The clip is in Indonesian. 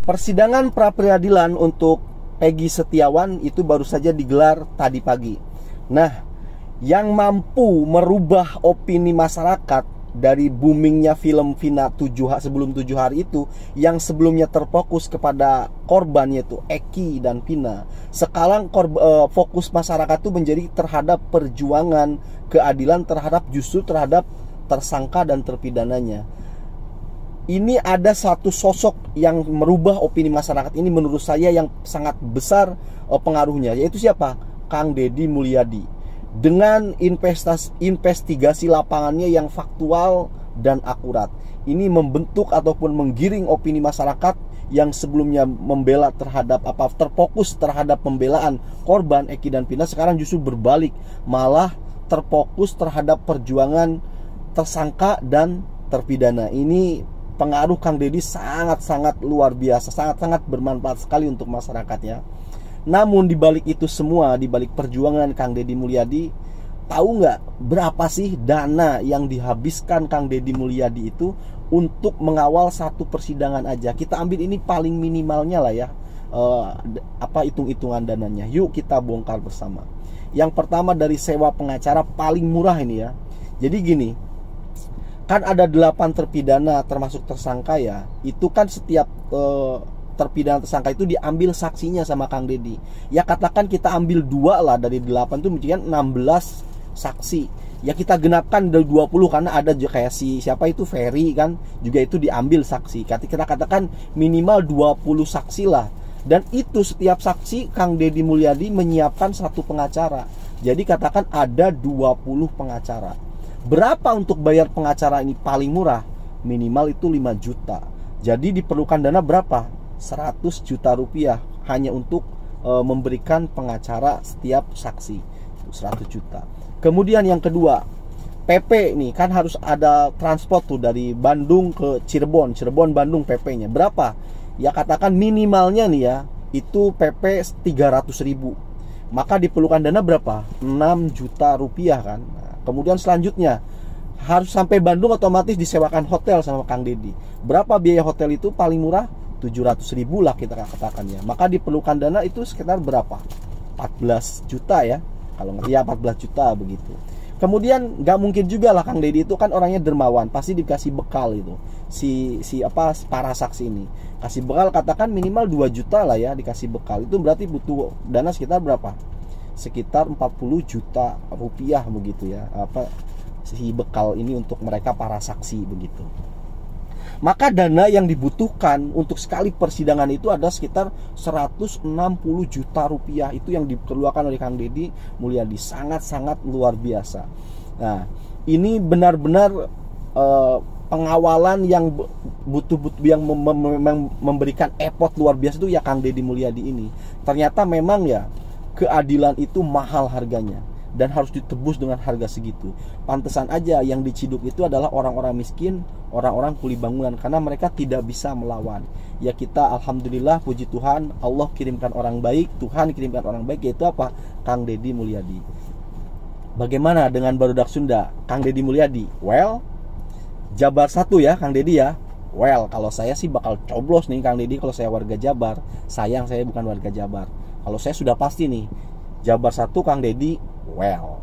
Persidangan pra-peradilan untuk Peggy Setiawan itu baru saja digelar tadi pagi. Nah, yang mampu merubah opini masyarakat dari boomingnya film Vina sebelum 7 hari itu, yang sebelumnya terfokus kepada korban yaitu Eki dan Vina, sekarang fokus masyarakat itu menjadi terhadap perjuangan keadilan justru terhadap tersangka dan terpidananya. Ini ada satu sosok yang merubah opini masyarakat ini menurut saya yang sangat besar pengaruhnya, yaitu siapa? Kang Deddy Mulyadi. Dengan investigasi lapangannya yang faktual dan akurat, ini membentuk ataupun menggiring opini masyarakat yang sebelumnya membela terfokus terhadap pembelaan korban Eki dan Vina, sekarang justru berbalik, malah terfokus terhadap perjuangan tersangka dan terpidana. Ini pengaruh Kang Deddy sangat-sangat luar biasa, sangat-sangat bermanfaat sekali untuk masyarakatnya. Namun dibalik itu semua, dibalik perjuangan Kang Deddy Mulyadi, tahu nggak berapa sih dana yang dihabiskan Kang Deddy Mulyadi itu untuk mengawal satu persidangan aja? Kita ambil ini paling minimalnya lah ya, hitung-hitungan dananya. Yuk kita bongkar bersama. Yang pertama dari sewa pengacara paling murah ini ya. Jadi gini, kan ada 8 terpidana termasuk tersangka ya. Itu kan setiap terpidana tersangka itu diambil saksinya sama Kang Deddy. Ya katakan kita ambil 2 lah dari 8 itu mungkin 16 saksi. Ya kita genapkan dari 20 karena ada kayak siapa itu Ferry kan, juga itu diambil saksi. Kita katakan minimal 20 saksi lah. Dan itu setiap saksi Kang Deddy Mulyadi menyiapkan satu pengacara. Jadi katakan ada 20 pengacara. Berapa untuk bayar pengacara ini paling murah? Minimal itu 5 juta. Jadi diperlukan dana berapa? 100 juta rupiah hanya untuk memberikan pengacara setiap saksi. 100 juta. Kemudian yang kedua, PP nih kan harus ada transport tuh dari Bandung ke Cirebon, Bandung PP-nya. Berapa? Ya katakan minimalnya nih ya, itu PP 300.000. Maka diperlukan dana berapa? 6 juta rupiah kan. Kemudian selanjutnya harus sampai Bandung, otomatis disewakan hotel sama Kang Deddy. Berapa biaya hotel itu paling murah? 700.000 lah kita katakan ya. Maka diperlukan dana itu sekitar berapa? 14 juta ya. Kalau ngerti ya 14 juta begitu. Kemudian nggak mungkin juga lah Kang Deddy itu kan orangnya dermawan, pasti dikasih bekal itu. Para saksi ini kasih bekal, katakan minimal 2 juta lah ya dikasih bekal. Itu berarti butuh dana sekitar berapa? Sekitar 40 juta rupiah begitu ya, si bekal ini untuk mereka para saksi begitu. Maka dana yang dibutuhkan untuk sekali persidangan itu ada sekitar 160 juta rupiah. Itu yang dikeluarkan oleh Kang Deddy Mulyadi, sangat-sangat luar biasa. Nah, ini benar-benar pengawalan yang yang memberikan effort luar biasa itu ya Kang Deddy Mulyadi ini. Ternyata memang ya keadilan itu mahal harganya dan harus ditebus dengan harga segitu. Pantesan aja yang diciduk itu adalah orang-orang miskin, orang-orang kuli bangunan, karena mereka tidak bisa melawan. Ya kita alhamdulillah, puji Tuhan, Allah kirimkan orang baik, Tuhan kirimkan orang baik, yaitu apa? Kang Deddy Mulyadi. Bagaimana dengan barudak Sunda, Kang Deddy Mulyadi? Well, Jabar 1 ya Kang Deddy ya. Well, kalau saya sih bakal coblos nih Kang Deddy kalau saya warga Jabar. Sayang saya bukan warga Jabar. Kalau saya sudah pasti nih Jabar 1 Kang Deddy, well.